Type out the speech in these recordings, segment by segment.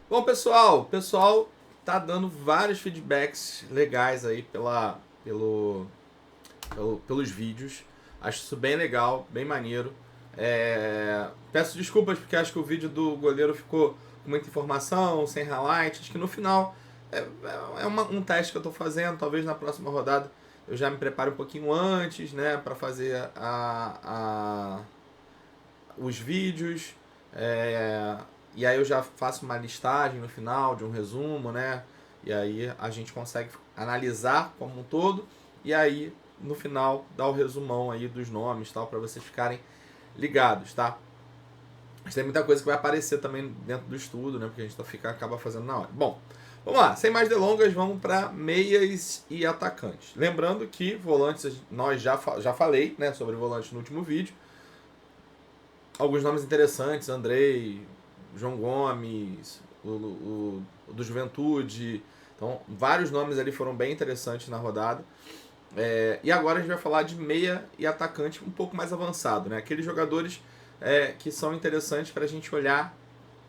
Bom, pessoal, o pessoal tá dando vários feedbacks legais aí pelos vídeos. Acho isso bem legal, bem maneiro. Peço desculpas porque acho que o vídeo do goleiro ficou com muita informação, sem highlight. Acho que no final um teste que eu tô fazendo. Talvez na próxima rodada eu já me prepare um pouquinho antes, né, para fazer os vídeos. É, e aí eu já faço uma listagem no final de um resumo, né? E aí a gente consegue analisar como um todo e aí no final dar o resumão aí dos nomes, tal, para vocês ficarem ligados, tá? Mas tem muita coisa que vai aparecer também dentro do estudo, né? Porque a gente acaba fazendo na hora. Bom, vamos lá, sem mais delongas, vamos para meias e atacantes. Lembrando que volantes, nós já falei, né, sobre volantes no último vídeo. Alguns nomes interessantes, Andrei, João Gomes, o do Juventude. Então, vários nomes ali foram bem interessantes na rodada. E agora a gente vai falar de meia e atacante um pouco mais avançado, né? Aqueles jogadores que são interessantes para a gente olhar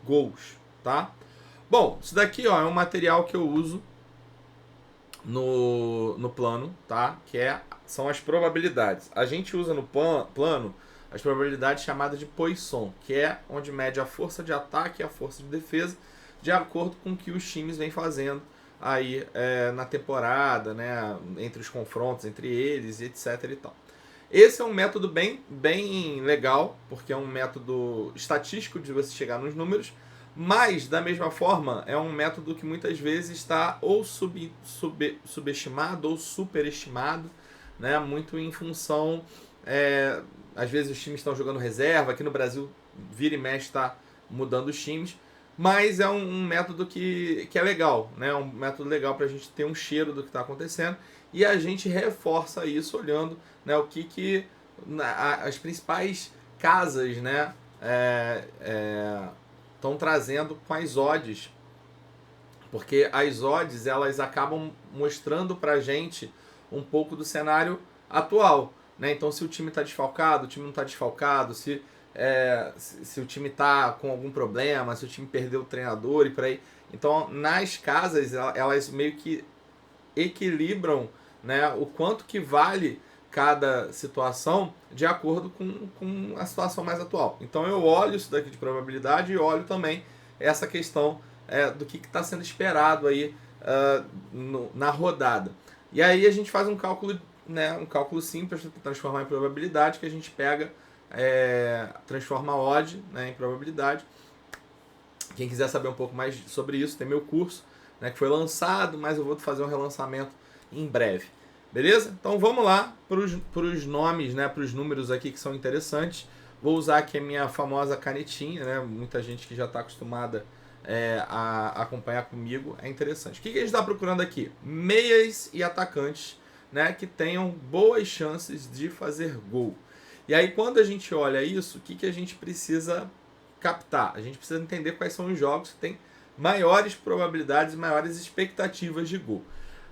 gols, tá? Bom, isso daqui ó, é um material que eu uso no plano, tá? São as probabilidades. A gente usa no plano as probabilidades chamadas de Poisson, que é onde mede a força de ataque e a força de defesa de acordo com o que os times vêm fazendo aí na temporada, né? Entre os confrontos entre eles, etc e tal. Esse é um método bem legal, porque é um método estatístico de você chegar nos números, mas, da mesma forma, é um método que muitas vezes está ou subestimado ou superestimado, né? Muito em função. Às vezes os times estão jogando reserva, aqui no Brasil, vira e mexe está mudando os times, mas é um método que é legal, né? Um método legal para a gente ter um cheiro do que está acontecendo e a gente reforça isso olhando, né, o que as principais casas, né, estão trazendo com as odds, porque as odds elas acabam mostrando pra gente um pouco do cenário atual, né? Então se o time está desfalcado, o time não está desfalcado, se o time está com algum problema, se o time perdeu o treinador e por aí. Então nas casas elas meio que equilibram, né, o quanto que vale cada situação de acordo com a situação mais atual. Então eu olho isso daqui de probabilidade e olho também essa questão do que está sendo esperado aí na rodada. E aí a gente faz um cálculo, né, um cálculo simples para transformar em probabilidade, que a gente pega, transforma a odd, né, em probabilidade. Quem quiser saber um pouco mais sobre isso, tem meu curso, né, que foi lançado, mas eu vou fazer um relançamento em breve. Beleza? Então vamos lá para os nomes, né, para os números aqui que são interessantes. Vou usar aqui a minha famosa canetinha, né? Muita gente que já está acostumada a acompanhar comigo, é interessante. O que a gente está procurando aqui? Meias e atacantes, né, que tenham boas chances de fazer gol. E aí quando a gente olha isso, o que a gente precisa captar? A gente precisa entender quais são os jogos que têm maiores probabilidades e maiores expectativas de gol.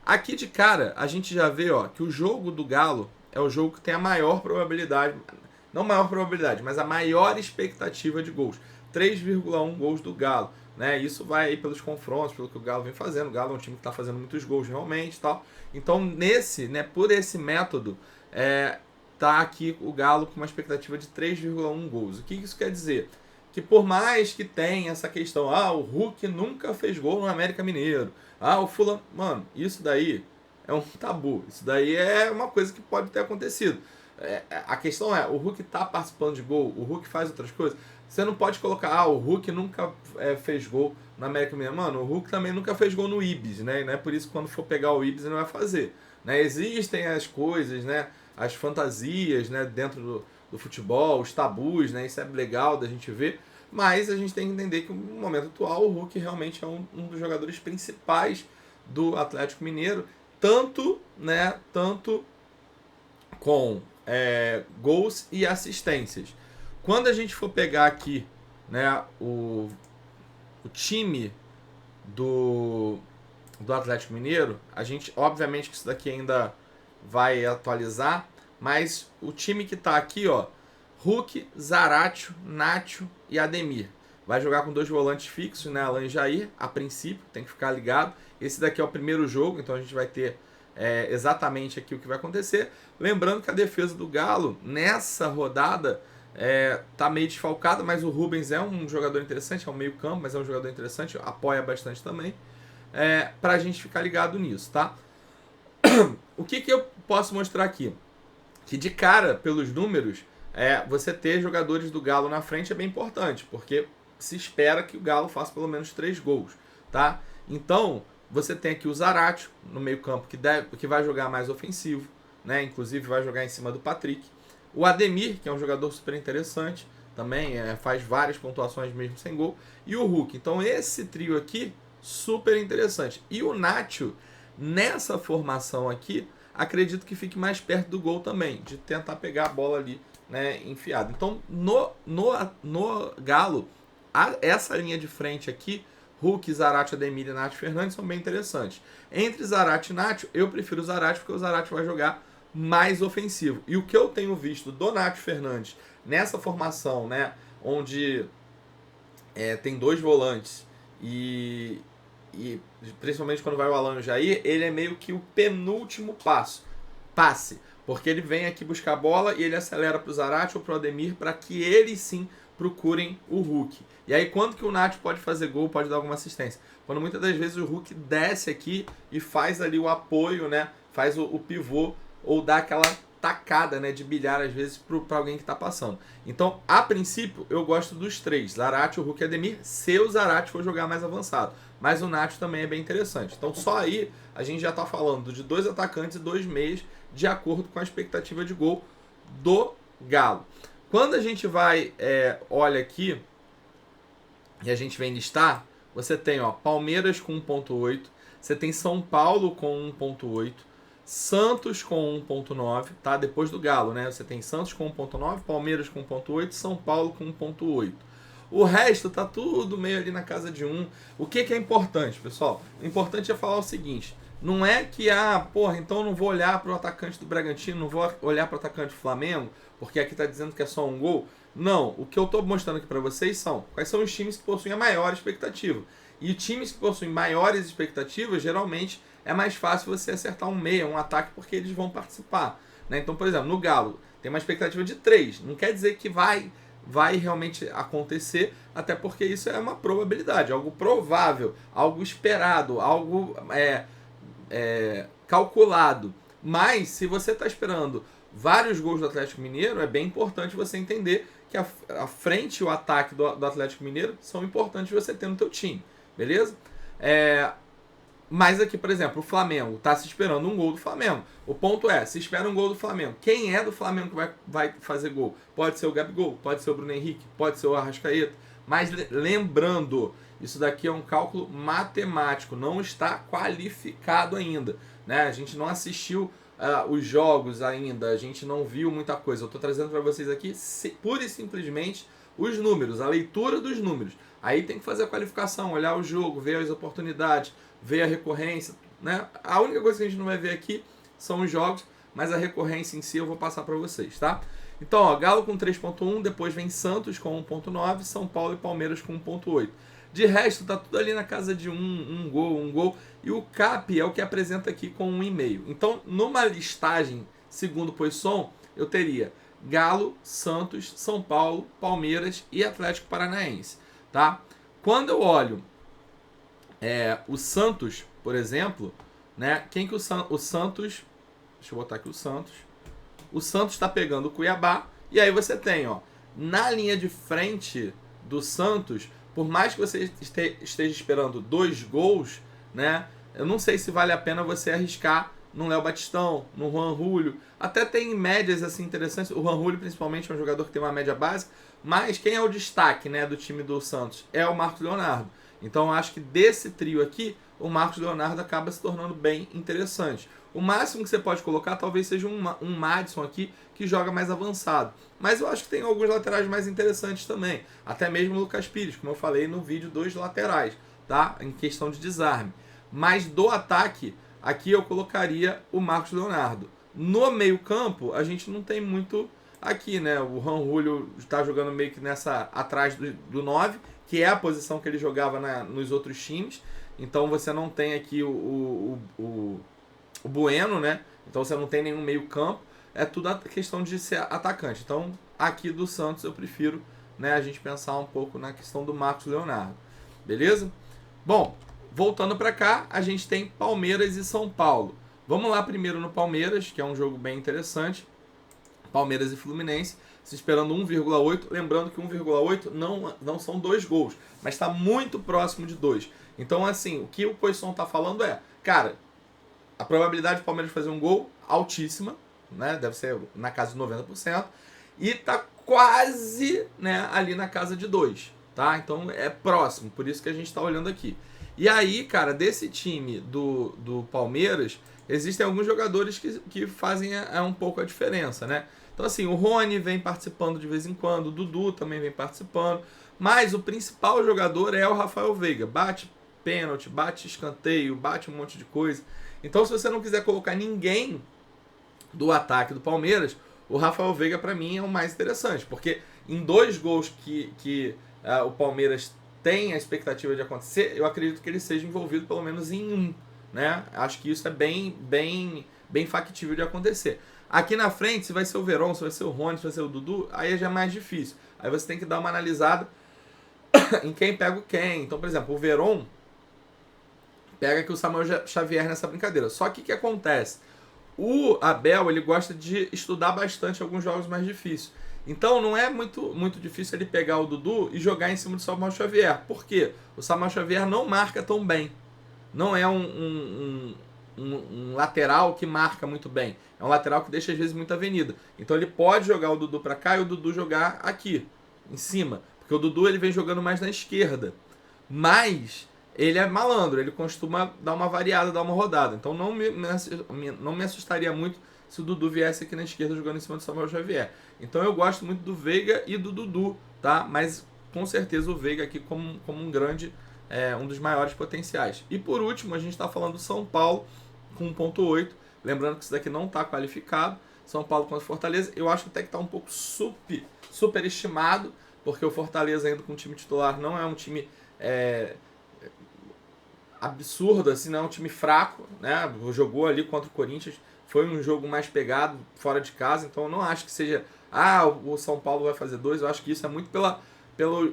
Aqui de cara, a gente já vê ó, que o jogo do Galo é o jogo que tem a maior probabilidade, não maior probabilidade, mas a maior expectativa de gols. 3,1 gols do Galo. Né? Isso vai aí pelos confrontos, pelo que o Galo vem fazendo. O Galo é um time que está fazendo muitos gols realmente. Tal. Então, por esse método, tá aqui o Galo com uma expectativa de 3,1 gols. O que isso quer dizer? Que por mais que tenha essa questão, o Hulk nunca fez gol no América Mineiro, o Fulano, mano, isso daí é um tabu, isso daí é uma coisa que pode ter acontecido. A questão é, o Hulk tá participando de gol, o Hulk faz outras coisas, você não pode colocar, o Hulk nunca fez gol no América Mineiro, mano, o Hulk também nunca fez gol no Ibis, né, e não é por isso que quando for pegar o Ibis ele não vai fazer, né, existem as coisas, né, as fantasias, né, dentro do futebol, os tabus, né, isso é legal da gente ver, mas a gente tem que entender que no momento atual o Hulk realmente é um dos jogadores principais do Atlético Mineiro, tanto com gols e assistências. Quando a gente for pegar aqui, né, o time do Atlético Mineiro, a gente, obviamente que isso daqui ainda vai atualizar, mas o time que está aqui, ó, Hulk, Zaratio, Nacho e Ademir. vai jogar com 2 volantes fixos, né? Alan e Jair, a princípio, tem que ficar ligado. Esse daqui é o primeiro jogo, então a gente vai ter exatamente aqui o que vai acontecer. Lembrando que a defesa do Galo, nessa rodada, tá meio desfalcada, mas o Rubens é um jogador interessante, é um meio campo, mas é um jogador interessante, apoia bastante também, pra gente ficar ligado nisso, tá? O que eu posso mostrar aqui? Que de cara, pelos números, você ter jogadores do Galo na frente é bem importante, porque se espera que o Galo faça pelo menos 3 gols, tá? Então, você tem aqui o Zaratio no meio campo, que vai jogar mais ofensivo, né? Inclusive vai jogar em cima do Patrick. O Ademir, que é um jogador super interessante, também faz várias pontuações mesmo sem gol. E o Hulk. Então esse trio aqui, super interessante. E o Nacho, nessa formação aqui, acredito que fique mais perto do gol também, de tentar pegar a bola ali, né, enfiada. Então no Galo, essa linha de frente aqui, Hulk, Zaratio, Ademir e Nacho Fernandes são bem interessantes. Entre Zaratio e Nacho, eu prefiro o Zaratio porque o Zaratio vai jogar mais ofensivo. E o que eu tenho visto do Nacho Fernandes nessa formação, né, onde tem 2 volantes e principalmente quando vai o Alan e o Jair, ele é meio que o penúltimo passe, porque ele vem aqui buscar a bola e ele acelera para o Zaratio ou para o Ademir para que eles sim procurem o Hulk. E aí quando que o Nacho pode fazer gol, pode dar alguma assistência? Quando muitas das vezes o Hulk desce aqui e faz ali o apoio, né? Faz o pivô ou dá aquela tacada, né, de bilhar às vezes para alguém que está passando. Então, a princípio, eu gosto dos 3, Zaratio, Hulk e Ademir, se o Zaratio for jogar mais avançado. Mas o Nacho também é bem interessante. Então, só aí a gente já está falando de 2 atacantes e 2 meias de acordo com a expectativa de gol do Galo. Quando a gente vai, olha aqui, e a gente vem listar, você tem Palmeiras com 1.8, você tem São Paulo com 1.8, Santos com 1.9, tá? Depois do Galo, né? Você tem Santos com 1.9, Palmeiras com 1.8, São Paulo com 1.8. O resto tá tudo meio ali na casa de 1. O que é importante, pessoal? O importante é falar o seguinte, não é que, então eu não vou olhar para o atacante do Bragantino, não vou olhar para o atacante do Flamengo, porque aqui tá dizendo que é só um gol. Não, o que eu tô mostrando aqui para vocês são quais são os times que possuem a maior expectativa. E times que possuem maiores expectativas, geralmente é mais fácil você acertar um meia, um ataque, porque eles vão participar, né? Então, por exemplo, no Galo, tem uma expectativa de 3. Não quer dizer que vai realmente acontecer, até porque isso é uma probabilidade, algo provável, algo esperado, algo calculado. Mas, se você está esperando vários gols do Atlético Mineiro, é bem importante você entender que a frente e o ataque do Atlético Mineiro são importantes você ter no teu time, beleza? Mas aqui, por exemplo, o Flamengo está se esperando um gol do Flamengo. O ponto é, se espera um gol do Flamengo, quem é do Flamengo que vai fazer gol? Pode ser o Gabigol, pode ser o Bruno Henrique, pode ser o Arrascaeta. Mas lembrando, isso daqui é um cálculo matemático, não está qualificado ainda, né? A gente não assistiu os jogos ainda, a gente não viu muita coisa. Eu estou trazendo para vocês aqui pura e simplesmente os números, a leitura dos números. Aí tem que fazer a qualificação, olhar o jogo, ver as oportunidades, ver a recorrência, né? A única coisa que a gente não vai ver aqui são os jogos, mas a recorrência em si eu vou passar para vocês, tá? Então, Galo com 3.1, depois vem Santos com 1.9, São Paulo e Palmeiras com 1.8. De resto, tá tudo ali na casa de um gol. E o CAP é o que apresenta aqui com 1,5. Então, numa listagem, segundo posição, eu teria Galo, Santos, São Paulo, Palmeiras e Atlético Paranaense, tá? Quando eu olho o Santos, por exemplo, né? Quem que o Santos... Deixa eu botar aqui o Santos. O Santos está pegando o Cuiabá. E aí você tem, na linha de frente do Santos, por mais que você esteja esperando 2 gols, né? Eu não sei se vale a pena você arriscar no Léo Batistão, no Juan Julio. Até tem médias assim interessantes. O Juan Julio, principalmente, é um jogador que tem uma média básica. Mas quem é o destaque, né, do time do Santos? É o Marcos Leonardo. Então eu acho que desse trio aqui, o Marcos Leonardo acaba se tornando bem interessante. O máximo que você pode colocar talvez seja um Madison aqui, que joga mais avançado. Mas eu acho que tem alguns laterais mais interessantes também. Até mesmo o Lucas Pires, como eu falei no vídeo, 2 laterais, tá? Em questão de desarme. Mas do ataque, aqui eu colocaria o Marcos Leonardo. No meio campo, a gente não tem muito aqui, né? O Juan Julio está jogando meio que atrás do 9, que é a posição que ele jogava nos outros times. Então você não tem aqui o Bueno, né? Então você não tem nenhum meio campo. É tudo a questão de ser atacante. Então aqui do Santos eu prefiro, né, a gente pensar um pouco na questão do Marcos Leonardo. Beleza? Bom, voltando para cá, a gente tem Palmeiras e São Paulo. Vamos lá primeiro no Palmeiras, que é um jogo bem interessante. Palmeiras e Fluminense, se esperando 1,8. Lembrando que 1,8 não são 2 gols, mas está muito próximo de 2. Então, assim, o que o Poisson está falando é, cara, a probabilidade do Palmeiras fazer um gol altíssima, né? Deve ser na casa de 90%. E tá quase, né, ali na casa de 2, tá? Então é próximo, por isso que a gente está olhando aqui. E aí, cara, desse time do Palmeiras, existem alguns jogadores que fazem um pouco a diferença, né? Então, assim, o Rony vem participando de vez em quando, o Dudu também vem participando, mas o principal jogador é o Rafael Veiga. Bate pênalti, bate escanteio, bate um monte de coisa. Então, se você não quiser colocar ninguém do ataque do Palmeiras, o Rafael Veiga, para mim, é o mais interessante, porque em 2 gols que o Palmeiras tem a expectativa de acontecer, eu acredito que ele seja envolvido pelo menos em 1, né? Acho que isso é bem factível de acontecer. Aqui na frente, se vai ser o Verón, se vai ser o Rony, se vai ser o Dudu, aí já é mais difícil. Aí você tem que dar uma analisada em quem pega o quem. Então, por exemplo, o Verón pega aqui o Samuel Xavier nessa brincadeira. Só que o que acontece? O Abel, ele gosta de estudar bastante alguns jogos mais difíceis. Então não é muito difícil ele pegar o Dudu e jogar em cima do Samuel Xavier. Por quê? O Samuel Xavier não marca tão bem. Não é um lateral que marca muito bem. É um lateral que deixa às vezes muita avenida. Então ele pode jogar o Dudu para cá e o Dudu jogar aqui, em cima. Porque o Dudu ele vem jogando mais na esquerda. Mas ele é malandro, ele costuma dar uma variada, dar uma rodada. Então não me assustaria muito se o Dudu viesse aqui na esquerda jogando em cima do Samuel Xavier. Então eu gosto muito do Veiga e do Dudu, tá? Mas com certeza o Veiga aqui como um grande, um dos maiores potenciais. E por último, a gente está falando do São Paulo com 1,8. Lembrando que isso daqui não está qualificado. São Paulo contra Fortaleza. Eu acho até que está um pouco superestimado, porque o Fortaleza ainda com o time titular não é um time absurdo, assim, não é um time fraco, né? Jogou ali contra o Corinthians, foi um jogo mais pegado, fora de casa, então eu não acho que seja, o São Paulo vai fazer 2, eu acho que isso é muito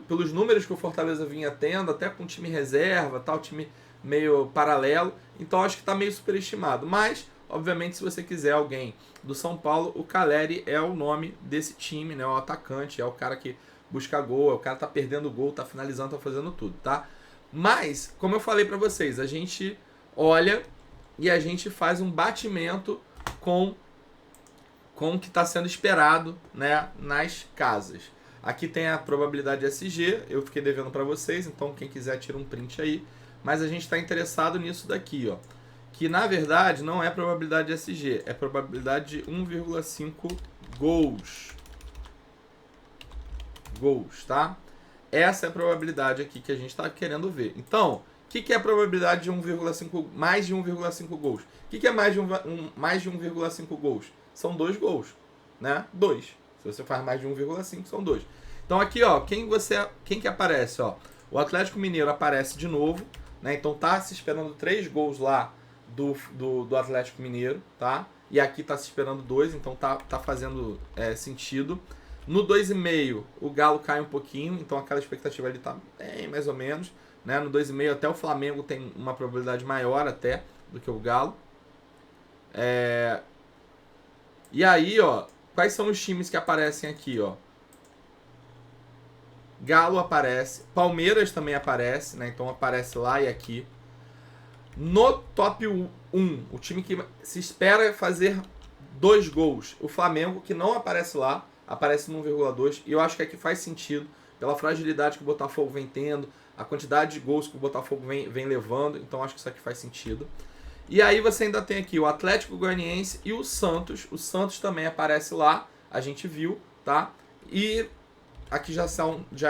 pelos números que o Fortaleza vinha tendo, até com time reserva, tal, time meio paralelo, então eu acho que está meio superestimado, mas, obviamente, se você quiser alguém do São Paulo, o Caleri é o nome desse time, né? O atacante, é o cara que busca gol, é o cara que tá perdendo gol, tá finalizando, tá fazendo tudo, tá? Mas, como eu falei para vocês, a gente olha e a gente faz um batimento com o que está sendo esperado, né, nas casas. Aqui tem a probabilidade SG, eu fiquei devendo para vocês, então quem quiser tira um print aí. Mas a gente está interessado nisso daqui, ó, que na verdade não é probabilidade SG, é probabilidade de 1,5 gols. Tá? Essa é a probabilidade aqui que a gente está querendo ver. Então, o que é a probabilidade de mais de 1,5 gols? O que é mais de 1,5 gols? São 2 gols, né? 2. Se você faz mais de 1,5, são 2. Então aqui, ó, quem que aparece, ó? O Atlético Mineiro aparece de novo, né? Então tá se esperando 3 gols lá do Atlético Mineiro, tá? E aqui tá se esperando 2, então tá fazendo sentido. No 2,5 o Galo cai um pouquinho, então aquela expectativa ali tá bem mais ou menos, né? No 2,5 até o Flamengo tem uma probabilidade maior até do que o Galo. E aí, ó, quais são os times que aparecem aqui, ó? Galo aparece, Palmeiras também aparece, né? Então aparece lá e aqui. No top 1, o time que se espera fazer 2 gols, o Flamengo, que não aparece lá, aparece no 1,2, e eu acho que aqui faz sentido, pela fragilidade que o Botafogo vem tendo, a quantidade de gols que o Botafogo vem levando, então acho que isso aqui faz sentido. E aí você ainda tem aqui o Atlético Goianiense e o Santos também aparece lá, a gente viu, tá? E aqui já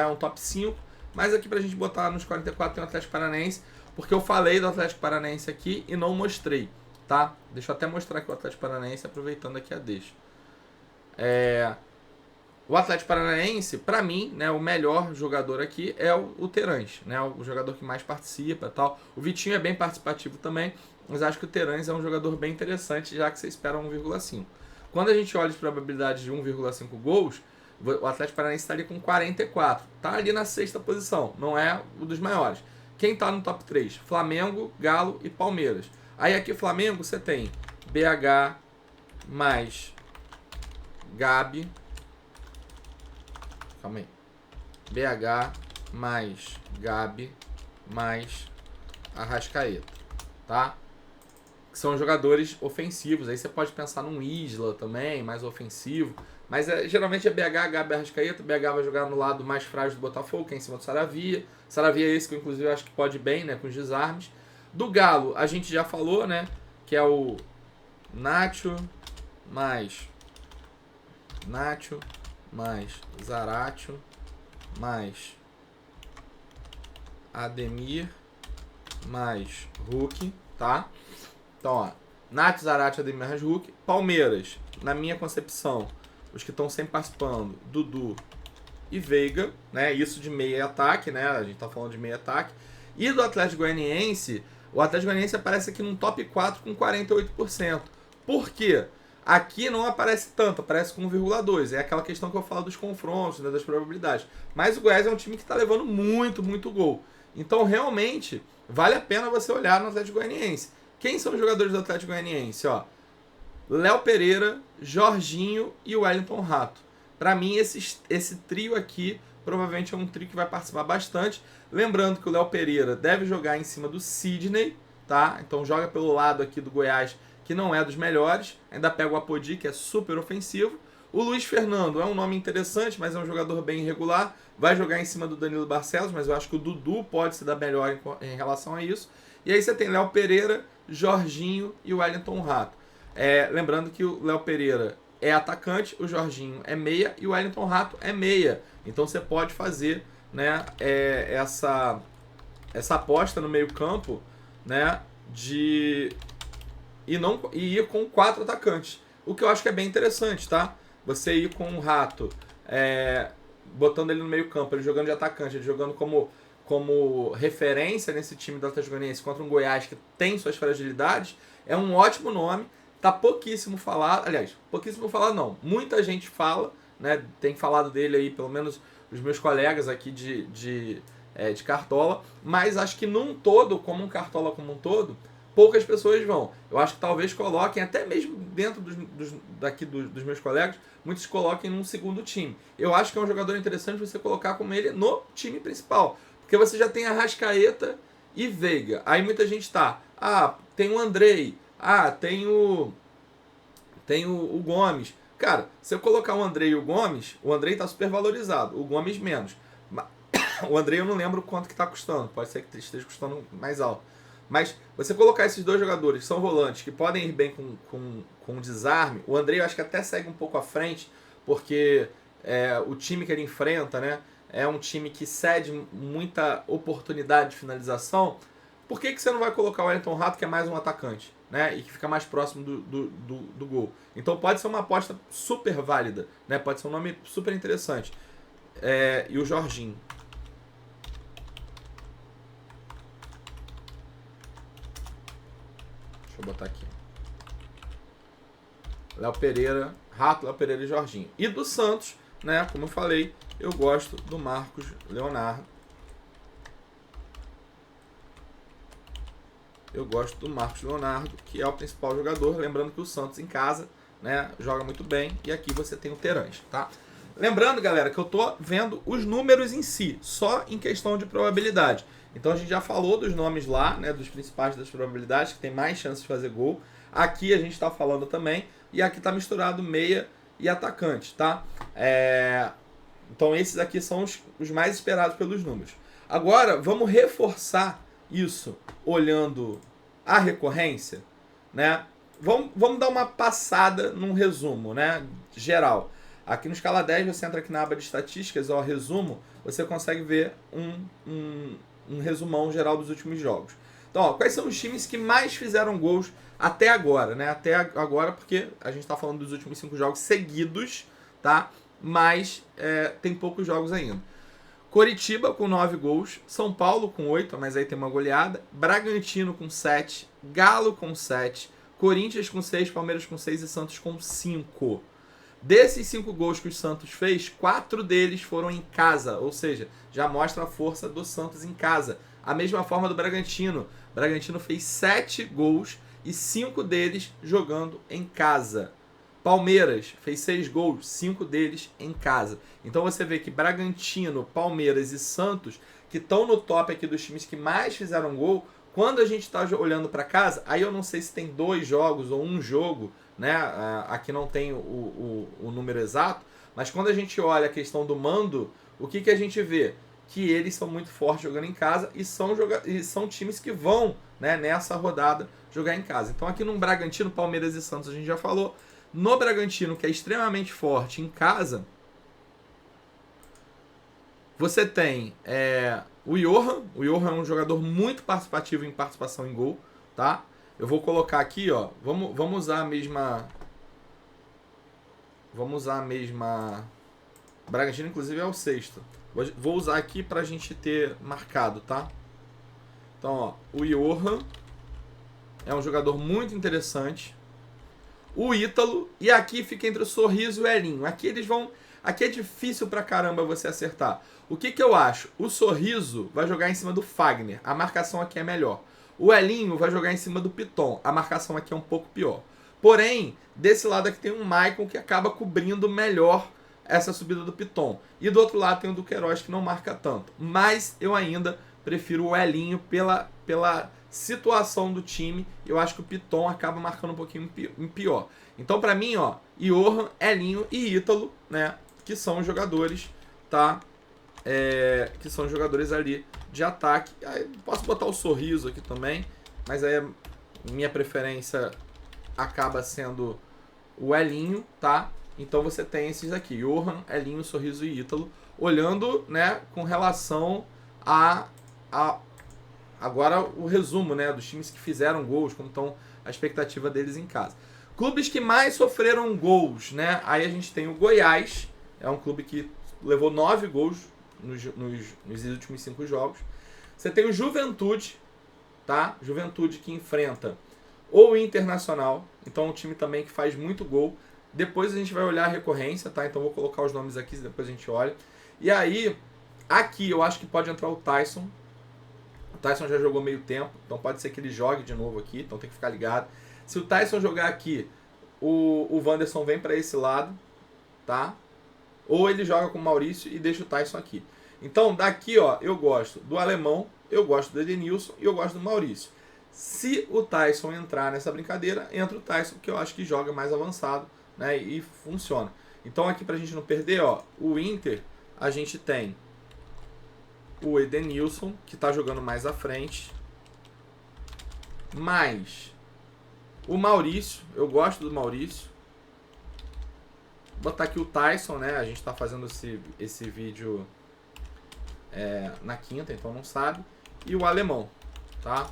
é um top 5, mas aqui pra gente botar nos 44 tem o Atlético Paranaense, porque eu falei do Atlético Paranaense aqui e não mostrei, tá? Deixa eu até mostrar aqui o Atlético Paranaense, aproveitando aqui a deixa. O Atlético Paranaense, para mim, né, o melhor jogador aqui é o Terãs, né, o jogador que mais participa e tal. O Vitinho é bem participativo também, mas acho que o Terãs é um jogador bem interessante, já que você espera 1,5. Quando a gente olha as probabilidades de 1,5 gols, o Atlético Paranaense está ali com 44. Está ali na sexta posição, não é um dos maiores. Quem está no top 3? Flamengo, Galo e Palmeiras. Aí aqui Flamengo você tem BH mais Gabi. Calma aí. BH mais Gabi mais Arrascaeta, tá? Que são jogadores ofensivos. Aí você pode pensar num Isla também, mais ofensivo. Mas geralmente é BH, Gabi, Arrascaeta. BH vai jogar no lado mais frágil do Botafogo, que é em cima do Saravia. Saravia é esse que eu, inclusive, acho que pode bem, né? Com os desarmes. Do Galo, a gente já falou, né? Que é o Nacho mais Zaratio mais Ademir mais Hulk, tá? Então, ó, Nath, Zarate, Ademir mais Hulk. Palmeiras, na minha concepção, os que estão sempre participando, Dudu e Veiga, né? Isso de meio ataque, né? A gente tá falando de meio ataque. E do Atlético Goianiense, o Atlético Goianiense aparece aqui num top 4 com 48%. Por quê? Aqui não aparece tanto, aparece com 1,2. É aquela questão que eu falo dos confrontos, né, das probabilidades. Mas o Goiás é um time que está levando muito, muito gol. Então, realmente, vale a pena você olhar no Atlético Goianiense. Quem são os jogadores do Atlético Goianiense? Ó, Léo Pereira, Jorginho e Wellington Rato. Para mim, esse trio aqui provavelmente é um trio que vai participar bastante. Lembrando que o Léo Pereira deve jogar em cima do Sidney, tá? Então joga pelo lado aqui do Goiás, que não é dos melhores. Ainda pega o Apodi, que é super ofensivo. O Luiz Fernando é um nome interessante, mas é um jogador bem irregular. Vai jogar em cima do Danilo Barcelos, mas eu acho que o Dudu pode se dar melhor em relação a isso. E aí você tem Léo Pereira, Jorginho e o Wellington Rato. Lembrando que o Léo Pereira é atacante, o Jorginho é meia e o Wellington Rato é meia. Então você pode fazer, né, essa aposta no meio campo, né, de e ir com 4 atacantes. O que eu acho que é bem interessante, tá? Você ir com o Rato, botando ele no meio campo, ele jogando de atacante, ele jogando como referência nesse time do Atlético Goianiense contra um Goiás que tem suas fragilidades, é um ótimo nome. Tá pouquíssimo falado, aliás, pouquíssimo falado não, muita gente fala, né? Tem falado dele aí, pelo menos os meus colegas aqui de Cartola, mas acho que num todo, como um Cartola como um todo, poucas pessoas vão. Eu acho que talvez coloquem, até mesmo dentro dos meus colegas, muitos coloquem num segundo time. Eu acho que é um jogador interessante você colocar como ele no time principal, porque você já tem Arrascaeta e Veiga. Aí muita gente tem o Andrei, tem o Gomes. Cara, se eu colocar o Andrei e o Gomes, o Andrei tá super valorizado, o Gomes menos. O Andrei eu não lembro quanto que tá custando, pode ser que esteja custando mais alto. Mas você colocar esses dois jogadores que são volantes, que podem ir bem com desarme, o Andrei eu acho que até segue um pouco à frente, porque o time que ele enfrenta, né, é um time que cede muita oportunidade de finalização. Por que você não vai colocar o Wellington Rato, que é mais um atacante, né, e que fica mais próximo do gol? Então pode ser uma aposta super válida, né, pode ser um nome super interessante. E o Jorginho. Deixa eu botar aqui. Léo Pereira, Rato, Léo Pereira e Jorginho. E do Santos, né, como eu falei, eu gosto do Marcos Leonardo. Eu gosto do Marcos Leonardo, que é o principal jogador. Lembrando que o Santos em casa, né, joga muito bem. E aqui você tem o Terãs, tá? Lembrando, galera, que eu tô vendo os números em si, só em questão de probabilidade. Então a gente já falou dos nomes lá, né, dos principais das probabilidades, que tem mais chances de fazer gol. Aqui a gente está falando também, e aqui está misturado meia e atacante, tá? Então esses aqui são os mais esperados pelos números. Agora, vamos reforçar isso olhando a recorrência, né? Vamos dar uma passada num resumo, né, geral. Aqui no Escala 10, você entra aqui na aba de estatísticas, ó, resumo, você consegue ver um resumão geral dos últimos jogos. Então, ó, quais são os times que mais fizeram gols até agora, né? Até agora, porque a gente está falando dos últimos 5 jogos seguidos, tá? mas tem poucos jogos ainda. Coritiba com 9 gols, São Paulo com 8, mas aí tem uma goleada, Bragantino com 7, Galo com 7, Corinthians com 6, Palmeiras com 6 e Santos com 5. Desses 5 gols que o Santos fez, 4 deles foram em casa, ou seja, já mostra a força do Santos em casa. A mesma forma do Bragantino. O Bragantino fez 7 gols e 5 deles jogando em casa. Palmeiras fez 6 gols, 5 deles em casa. Então você vê que Bragantino, Palmeiras e Santos, que estão no top aqui dos times que mais fizeram gol, quando a gente está olhando para casa, aí eu não sei se tem 2 jogos ou 1 jogo, né? Aqui não tem o número exato, mas quando a gente olha a questão do mando, o que a gente vê? Que eles são muito fortes jogando em casa e são times que vão, né, nessa rodada jogar em casa. Então aqui no Bragantino, Palmeiras e Santos a gente já falou. No Bragantino, que é extremamente forte em casa, você tem o Johan. O Johan é um jogador muito participativo em participação em gol, tá? Eu vou colocar aqui, ó. Vamos usar a mesma. Vamos usar a mesma. O Bragantino, inclusive, é o 6º. Vou usar aqui pra gente ter marcado, tá? Então, ó. O Johan é um jogador muito interessante. O Ítalo, e aqui fica entre o Sorriso e o Elinho. Aqui eles vão. Aqui é difícil pra caramba você acertar. O que eu acho? O Sorriso vai jogar em cima do Fagner. A marcação aqui é melhor. O Elinho vai jogar em cima do Piton. A marcação aqui é um pouco pior. Porém, desse lado aqui tem um Maicon que acaba cobrindo melhor essa subida do Piton. E do outro lado tem o Duqueiroz que não marca tanto. Mas eu ainda prefiro o Elinho pela situação do time. Eu acho que o Piton acaba marcando um pouquinho pior. Então, pra mim, ó, Johan, Elinho e Ítalo, né, que são jogadores, tá? Que são jogadores ali de ataque. Aí, posso botar o Sorriso aqui também, mas aí minha preferência acaba sendo o Elinho, tá? Então você tem esses aqui, Johan, Elinho, Sorriso e Ítalo, olhando, né, com relação a agora o resumo, né, dos times que fizeram gols, como estão a expectativa deles em casa. Clubes que mais sofreram gols, né? Aí a gente tem o Goiás, é um clube que levou 9 gols nos últimos 5 jogos. Você tem o Juventude, tá? Juventude que enfrenta o Internacional, então é um time também que faz muito gol. Depois a gente vai olhar a recorrência, tá? Então vou colocar os nomes aqui, depois a gente olha. E aí, aqui eu acho que pode entrar o Tyson. O Tyson já jogou meio tempo, então pode ser que ele jogue de novo aqui, então tem que ficar ligado. Se o Tyson jogar aqui, o Wanderson vem para esse lado, tá? Ou ele joga com o Maurício e deixa o Tyson aqui. Então, daqui, ó, eu gosto do Alemão, eu gosto do Edenilson e eu gosto do Maurício. Se o Tyson entrar nessa brincadeira, entra o Tyson, que eu acho que joga mais avançado, né? E funciona. Então, aqui pra gente não perder, ó, o Inter, a gente tem o Edenilson, que tá jogando mais à frente, mais o Maurício, eu gosto do Maurício. Vou botar aqui o Tyson, né? A gente tá fazendo esse vídeo na quinta, então não sabe. E o Alemão, tá?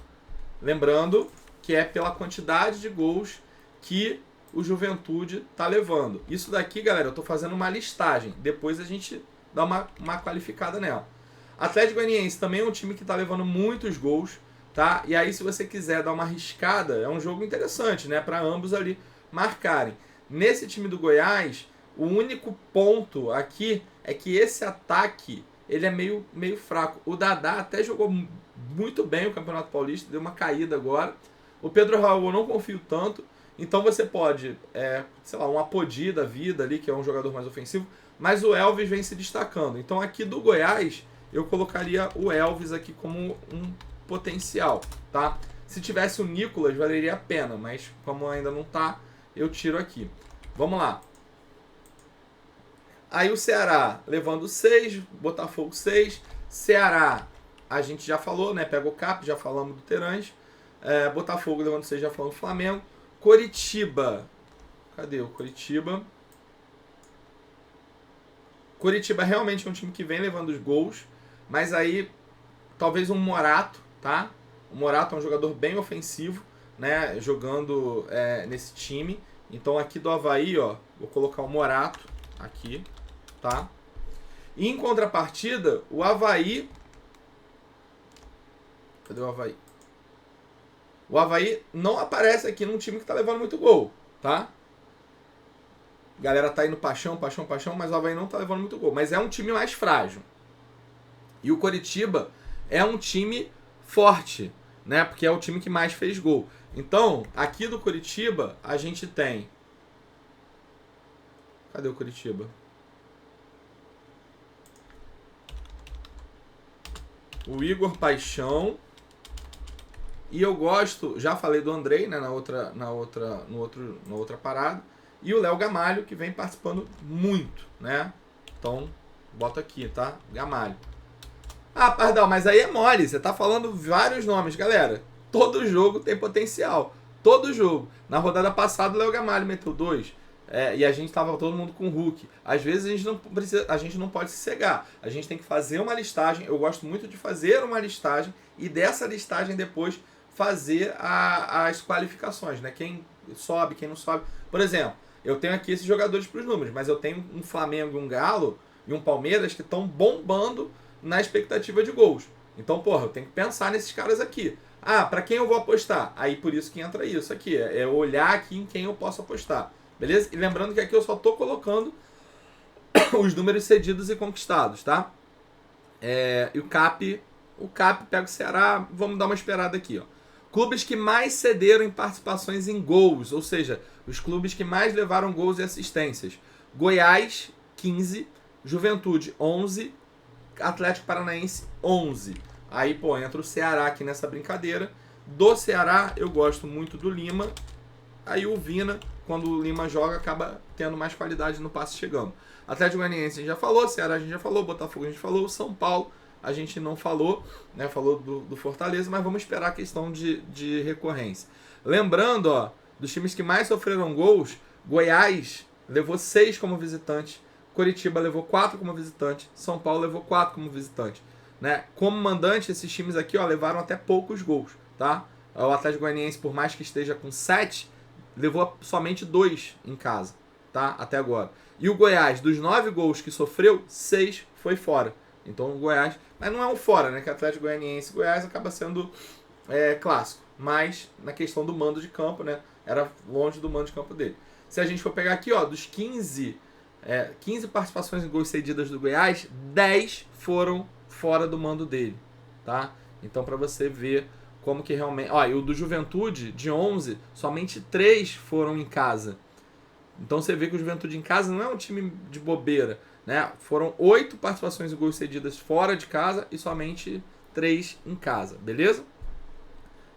Lembrando que é pela quantidade de gols que o Juventude tá levando. Isso daqui, galera, eu tô fazendo uma listagem. Depois a gente dá uma qualificada nela. Atlético Goianiense também é um time que tá levando muitos gols, tá? E aí, se você quiser dar uma arriscada, é um jogo interessante, né? Para ambos ali marcarem. Nesse time do Goiás, o único ponto aqui é que esse ataque ele é meio fraco. O Dadá até jogou muito bem o Campeonato Paulista, deu uma caída agora. O Pedro Raul eu não confio tanto. Então você pode, sei lá, um Apodi da vida ali, que é um jogador mais ofensivo, mas o Elvis vem se destacando. Então aqui do Goiás, eu colocaria o Elvis aqui como um potencial, tá? Se tivesse o Nicolas, valeria a pena, mas como ainda não tá, eu tiro aqui. Vamos lá. Aí o Ceará levando 6, Botafogo 6. Ceará, a gente já falou, né? Pega o Cap, já falamos do Terãs. Botafogo levando 6, já falamos do Flamengo. Coritiba. Cadê o Coritiba? Coritiba realmente é um time que vem levando os gols. Mas aí, talvez um Morato, tá? O Morato é um jogador bem ofensivo, né? Jogando nesse time. Então aqui do Avaí, ó, vou colocar o Morato aqui. tá? E em contrapartida, o Avaí... Cadê o Avaí? O Avaí não aparece aqui num time que tá levando muito gol, tá? A galera tá indo paixão, mas o Avaí não tá levando muito gol. Mas é um time mais frágil. E o Coritiba é um time forte, né? Porque é o time que mais fez gol. Então, aqui do Coritiba, a gente tem... Cadê o Coritiba? O Igor Paixão. E eu gosto, já falei do Andrei, né, na outra parada. E o Léo Gamalho, que vem participando muito, né? Então, bota aqui, tá? Gamalho. Ah, pardal, mas aí é mole. Você tá falando vários nomes, galera. Todo jogo tem potencial. Todo jogo. Na rodada passada, o Léo Gamalho meteu 2. E a gente tava todo mundo com Hulk. Às vezes a gente não pode se cegar. A gente tem que fazer uma listagem. Eu gosto muito de fazer uma listagem e dessa listagem depois fazer as qualificações, né? Quem sobe, quem não sobe. Por exemplo, eu tenho aqui esses jogadores para os números, mas eu tenho um Flamengo, um Galo e um Palmeiras que estão bombando na expectativa de gols. Então, porra, eu tenho que pensar nesses caras aqui. Ah, para quem eu vou apostar? Aí por isso que entra isso aqui. É olhar aqui em quem eu posso apostar. Beleza? E lembrando que aqui eu só tô colocando os números cedidos e conquistados, tá? E o CAP pega o Ceará. Vamos dar uma esperada aqui, ó. Clubes que mais cederam em participações em gols, ou seja, os clubes que mais levaram gols e assistências. Goiás, 15, Juventude, 11, Atlético Paranaense, 11. Aí, pô, entra o Ceará aqui nessa brincadeira. Do Ceará, eu gosto muito do Lima. Aí o Vina, quando o Lima joga, acaba tendo mais qualidade no passe chegando. Atlético Goianiense a gente já falou, Ceará a gente já falou, Botafogo a gente falou, São Paulo a gente não falou, né? Falou do Fortaleza, mas vamos esperar a questão de recorrência. Lembrando, ó, dos times que mais sofreram gols, Goiás levou 6 como visitante, Coritiba levou 4 como visitante, São Paulo levou 4 como visitante. Né? Como mandante, esses times aqui, ó, levaram até poucos gols, tá? O Atlético Goianiense, por mais que esteja com 7, levou somente 2 em casa, tá? Até agora. E o Goiás, dos 9 gols que sofreu, 6 foi fora. Então o Goiás... Mas não é um fora, né? Que Atlético Goianiense e Goiás acaba sendo clássico. Mas na questão do mando de campo, né? Era longe do mando de campo dele. Se a gente for pegar aqui, ó, dos 15 participações em gols cedidas do Goiás, 10 foram fora do mando dele, tá? Então para você ver como que realmente... Ó, e o do Juventude, de 11, somente 3 foram em casa. Então você vê que o Juventude em casa não é um time de bobeira, né? Foram 8 participações em gols cedidas fora de casa e somente 3 em casa, beleza?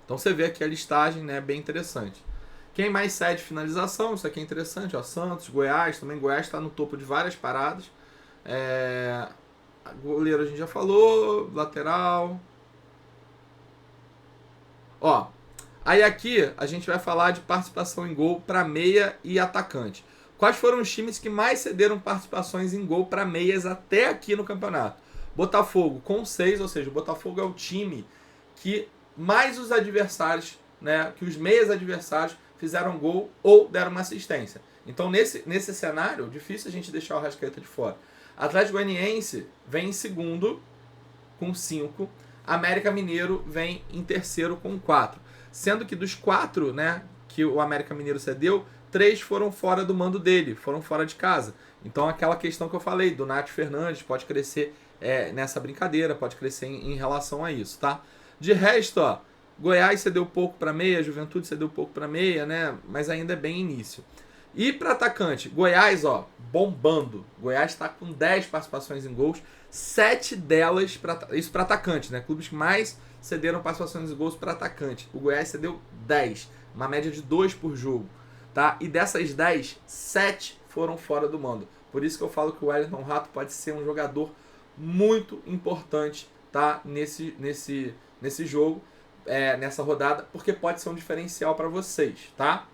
Então você vê aqui a listagem, né? Bem interessante. Quem mais cede finalização, isso aqui é interessante, ó, Santos, Goiás, também Goiás está no topo de várias paradas. Goleiro a gente já falou, lateral. Ó, aí aqui a gente vai falar de participação em gol para meia e atacante. Quais foram os times que mais cederam participações em gol para meias até aqui no campeonato? Botafogo com 6, ou seja, o Botafogo é o time que mais os adversários, né, que os meias adversários fizeram gol ou deram uma assistência. Então nesse cenário, difícil a gente deixar o Arrascaeta de fora. Atlético Goianiense vem em segundo com 5. América Mineiro vem em terceiro com 4. Sendo que dos 4, né, que o América Mineiro cedeu, 3 foram fora do mando dele, foram fora de casa. Então aquela questão que eu falei, do Nath Fernandes, pode crescer nessa brincadeira, pode crescer em relação a isso, tá? De resto, ó, Goiás cedeu pouco para meia, Juventude cedeu pouco para meia, né, mas ainda é bem início. E para atacante, Goiás, ó, bombando. Goiás está com 10 participações em gols, 7 delas, isso para atacante, né? Clubes que mais cederam participações em gols para atacante. O Goiás cedeu 10, uma média de 2 por jogo, tá? E dessas 10, 7 foram fora do mando. Por isso que eu falo que o Wellington Rato pode ser um jogador muito importante, tá? Nesse jogo, nessa rodada, porque pode ser um diferencial para vocês, tá?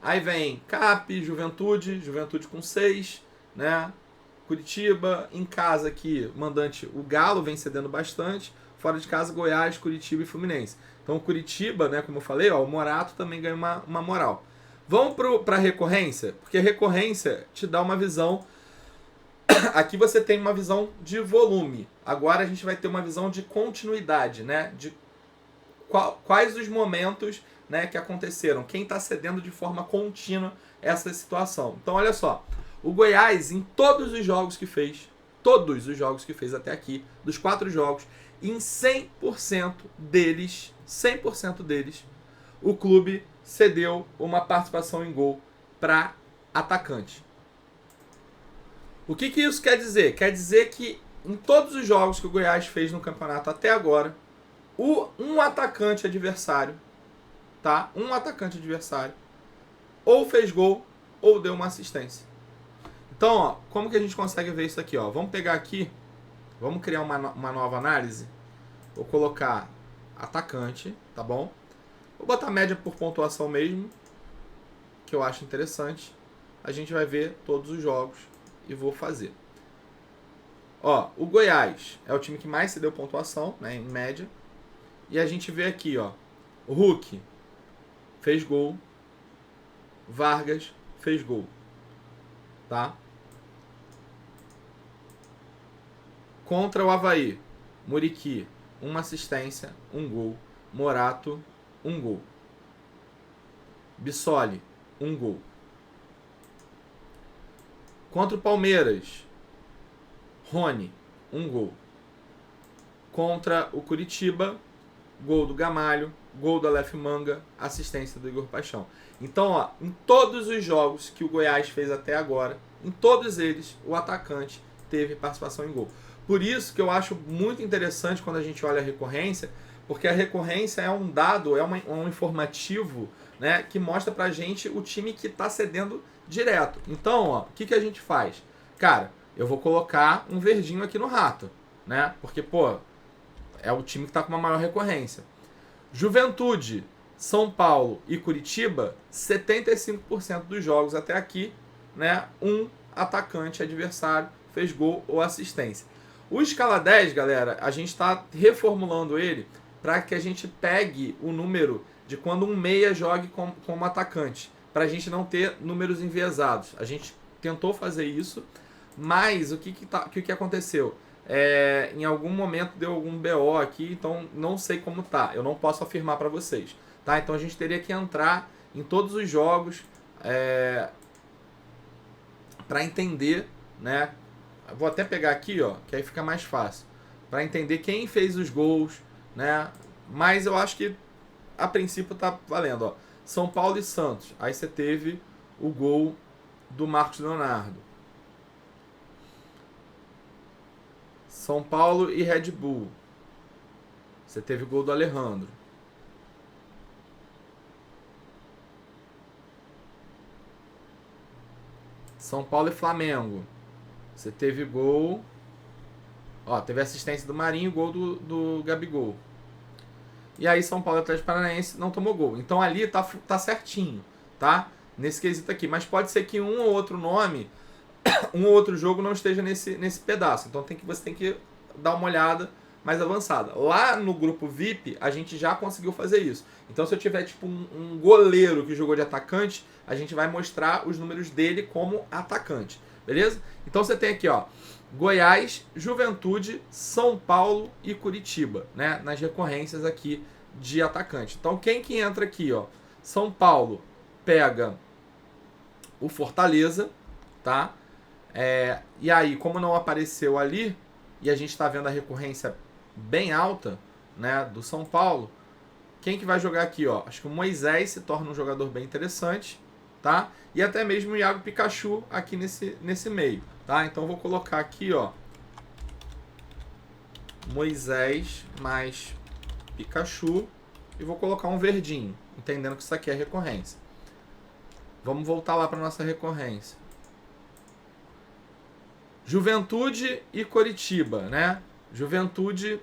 Aí vem CAP, Juventude com 6, né? Curitiba, em casa aqui, mandante, o Galo vem cedendo bastante, fora de casa, Goiás, Curitiba e Fluminense. Então, Curitiba, né, como eu falei, ó, o Morato também ganha uma moral. Vamos para a recorrência, porque a recorrência te dá uma visão aqui você tem uma visão de volume. Agora a gente vai ter uma visão de continuidade, né? De quais os momentos, né, que aconteceram. Quem está cedendo de forma contínua essa situação. Então, olha só. O Goiás, em todos os jogos que fez até aqui, dos 4 jogos, em 100% deles, o clube cedeu uma participação em gol para atacante. O que isso quer dizer? Quer dizer que em todos os jogos que o Goiás fez no campeonato até agora, um atacante adversário, tá? Um atacante adversário ou fez gol ou deu uma assistência. Então, ó, como que a gente consegue ver isso aqui? Ó? Vamos pegar aqui, vamos criar uma nova análise. Vou colocar atacante, tá bom? Vou botar média por pontuação mesmo, que eu acho interessante. A gente vai ver todos os jogos e vou fazer. Ó, o Goiás é o time que mais se deu pontuação, né, em média. E a gente vê aqui, ó, o Hulk fez gol, Vargas fez gol, tá? Contra o Avaí, Muriqui, uma assistência, um gol. Morato, um gol. Bissoli, um gol. Contra o Palmeiras, Rony, um gol. Contra o Curitiba, gol do Gamalho, gol do Aleph Manga, assistência do Igor Paixão. Então, ó, em todos os jogos que o Goiás fez até agora, em todos eles, o atacante teve participação em gol. Por isso que eu acho muito interessante quando a gente olha a recorrência, porque a recorrência é um dado, é um informativo, né, que mostra pra gente o time que está cedendo direto. Então, ó, o que a gente faz? Cara, eu vou colocar um verdinho aqui no rato, né? Porque, pô, é o time que está com uma maior recorrência. Juventude, São Paulo e Curitiba, 75% dos jogos até aqui, né, um atacante adversário fez gol ou assistência. O escala 10, galera, a gente está reformulando ele para que a gente pegue o número de quando um meia jogue como atacante, para a gente não ter números enviesados. A gente tentou fazer isso, mas o que aconteceu? Em algum momento deu algum BO aqui, então não sei como tá. Eu não posso afirmar para vocês, tá? Então a gente teria que entrar em todos os jogos para entender, né? Vou até pegar aqui, ó, que aí fica mais fácil, para entender quem fez os gols, né? Mas eu acho que a princípio tá valendo, ó. São Paulo e Santos. Aí você teve o gol do Marcos Leonardo. São Paulo e Red Bull. Você teve o gol do Alejandro. São Paulo e Flamengo. Você teve gol. Ó, teve assistência do Marinho, gol do Gabigol. E aí São Paulo e Atlético Paranaense não tomou gol. Então ali tá certinho, tá? Nesse quesito aqui. Mas pode ser que um ou outro nome, um ou outro jogo não esteja nesse pedaço. Então você tem que dar uma olhada mais avançada. Lá no grupo VIP, a gente já conseguiu fazer isso. Então se eu tiver tipo um goleiro que jogou de atacante, a gente vai mostrar os números dele como atacante. Beleza? Então você tem aqui, ó, Goiás, Juventude, São Paulo e Curitiba, né? Nas recorrências aqui de atacante. Então quem que entra aqui, ó? São Paulo pega o Fortaleza, tá? E aí, como não apareceu ali, e a gente está vendo a recorrência bem alta, né, do São Paulo, quem que vai jogar aqui, ó? Acho que o Moisés se torna um jogador bem interessante, tá? E até mesmo o Iago Pikachu aqui nesse meio, tá? Então eu vou colocar aqui, ó, Moisés mais Pikachu e vou colocar um verdinho, entendendo que isso aqui é recorrência. Vamos voltar lá para nossa recorrência. Juventude e Coritiba, né? Juventude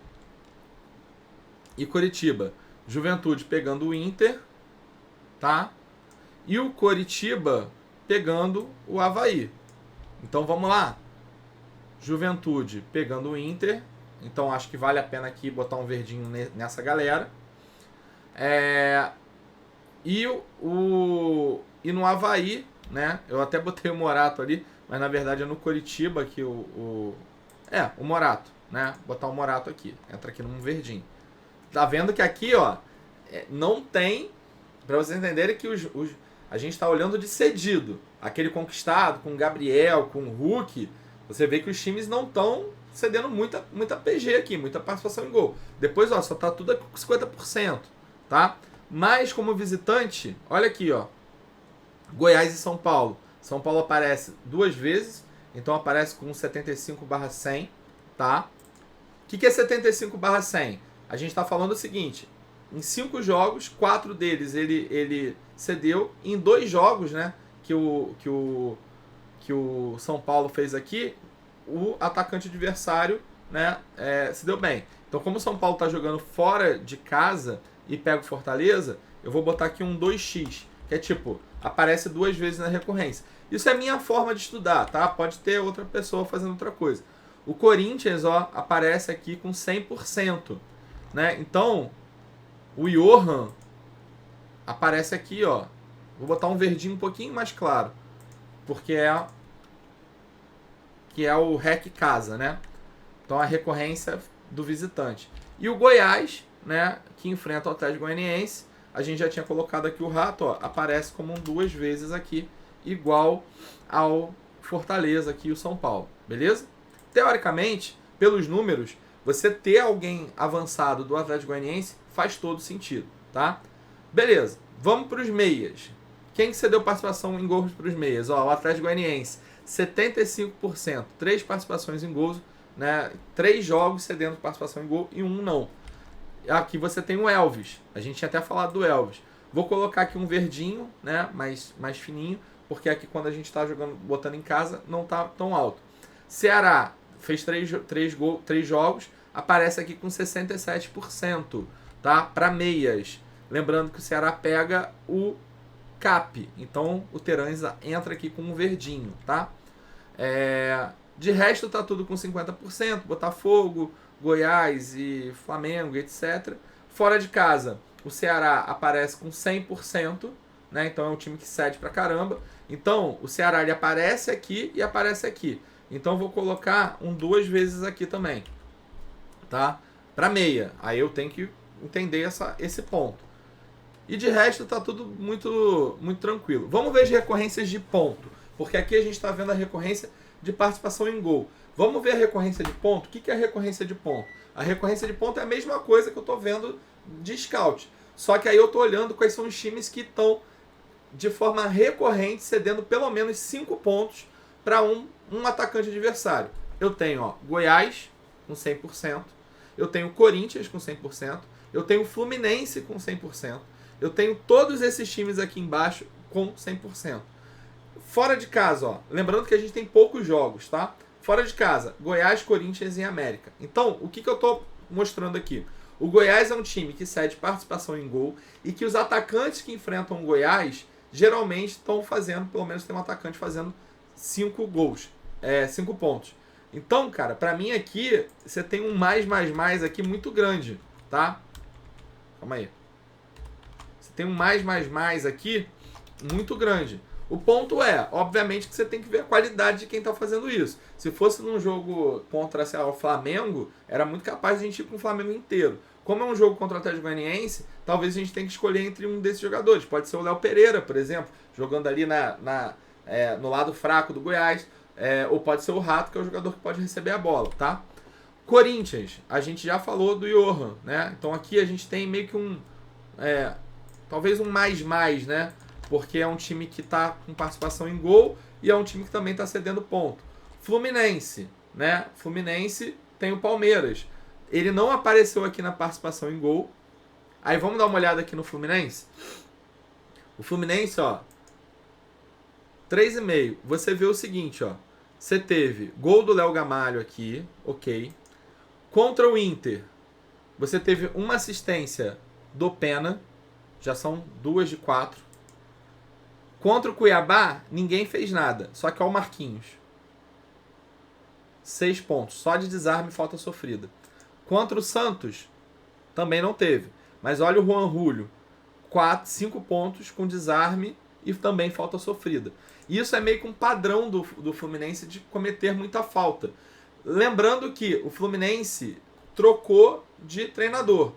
e Coritiba. Juventude pegando o Inter, tá? E o Coritiba pegando o Avaí. Então vamos lá. Juventude pegando o Inter. Então acho que vale a pena aqui botar um verdinho nessa galera. E no Avaí, né? Eu até botei o Morato ali, mas na verdade é no Coritiba que o Morato, né? Botar o Morato aqui. Entra aqui num verdinho. Tá vendo que aqui, ó, não tem, para vocês entenderem que a gente está olhando de cedido. Aquele conquistado com o Gabriel, com o Hulk, você vê que os times não estão cedendo muita PG aqui, muita participação em gol. Depois, ó, só tá tudo com 50%, tá? Mas como visitante, olha aqui, ó, Goiás e São Paulo. São Paulo aparece 2 vezes, então aparece com 75/100, tá? O que é 75/100? A gente está falando o seguinte, em 5 jogos, 4 deles ele cedeu, em 2 jogos, né, que o São Paulo fez aqui, o atacante adversário, né, se deu bem. Então, como o São Paulo está jogando fora de casa e pega o Fortaleza, eu vou botar aqui um 2x, que é tipo, aparece 2 vezes na recorrência. Isso é a minha forma de estudar, tá? Pode ter outra pessoa fazendo outra coisa. O Corinthians, ó, aparece aqui com 100%, né? Então, o Johan aparece aqui, ó. Vou botar um verdinho um pouquinho mais claro, porque é o REC Casa, né? Então a recorrência do visitante. E o Goiás, né, que enfrenta o Atlético Goianiense, a gente já tinha colocado aqui o Rato, ó, aparece como 2 vezes aqui, igual ao Fortaleza aqui, o São Paulo, beleza? Teoricamente, pelos números, você ter alguém avançado do Atlético Goianiense faz todo sentido, tá? Beleza, vamos para os meias. Quem que cedeu participação em gols para os meias? Ó, o Atlético Goianiense, 75%, 3 participações em gols, né? 3 jogos cedendo participação em gol e 1 não. Aqui você tem o Elvis, a gente tinha até falado do Elvis. Vou colocar aqui um verdinho, né? mais fininho, porque aqui quando a gente está jogando, botando em casa, não está tão alto. Ceará fez 3 jogos, aparece aqui com 67%, tá? Para meias. Lembrando que o Ceará pega o CAP, então o Terãs entra aqui com um verdinho, tá? De resto tá tudo com 50%, Botafogo, Goiás e Flamengo, etc. Fora de casa, o Ceará aparece com 100%, né? Então é um time que cede pra caramba. Então o Ceará ele aparece aqui e aparece aqui. Então eu vou colocar 2 vezes aqui também, tá? Para meia. Aí eu tenho que entender esse ponto. E de resto tá tudo muito tranquilo. Vamos ver as recorrências de ponto, porque aqui a gente está vendo a recorrência de participação em gol. Vamos ver a recorrência de ponto? O que é a recorrência de ponto? A recorrência de ponto é a mesma coisa que eu estou vendo de scout. Só que aí eu estou olhando quais são os times que estão de forma recorrente cedendo pelo menos 5 pontos para um atacante adversário. Eu tenho, ó, Goiás com 100%, eu tenho Corinthians com 100%, eu tenho Fluminense com 100%, eu tenho todos esses times aqui embaixo com 100%. Fora de casa, ó, lembrando que a gente tem poucos jogos, tá? Fora de casa, Goiás, Corinthians e América. Então, o que eu estou mostrando aqui? O Goiás é um time que cede participação em gol e que os atacantes que enfrentam o Goiás geralmente estão fazendo, pelo menos tem um atacante fazendo 5 gols, 5 pontos. Então, cara, pra mim aqui, você tem um mais aqui muito grande, tá? Calma aí. Você tem um mais aqui muito grande. O ponto é, obviamente, que você tem que ver a qualidade de quem tá fazendo isso. Se fosse num jogo contra, sei lá, o Flamengo, era muito capaz de a gente ir com o Flamengo inteiro. Como é um jogo contra o Atlético Goianiense, talvez a gente tenha que escolher entre um desses jogadores. Pode ser o Léo Pereira, por exemplo, jogando ali no lado fraco do Goiás. Ou pode ser o Rato, que é o jogador que pode receber a bola, tá? Corinthians, a gente já falou do Johan, né? Então aqui a gente tem meio que talvez um mais, né? Porque é um time que está com participação em gol e é um time que também está cedendo ponto. Fluminense, né? Fluminense tem o Palmeiras. Ele não apareceu aqui na participação em gol. Aí vamos dar uma olhada aqui no Fluminense. O Fluminense, ó, 3,5. Você vê o seguinte, ó. Você teve gol do Léo Gamalho aqui, ok. Contra o Inter, você teve uma assistência do Pena, já são 2 de 4. Contra o Cuiabá, ninguém fez nada, só que ó o Marquinhos. 6 pontos, só de desarme e falta sofrida. Contra o Santos, também não teve. Mas olha o Juan Julio, 5 pontos com desarme e também falta sofrida. E isso é meio que um padrão do Fluminense de cometer muita falta. Lembrando que o Fluminense trocou de treinador.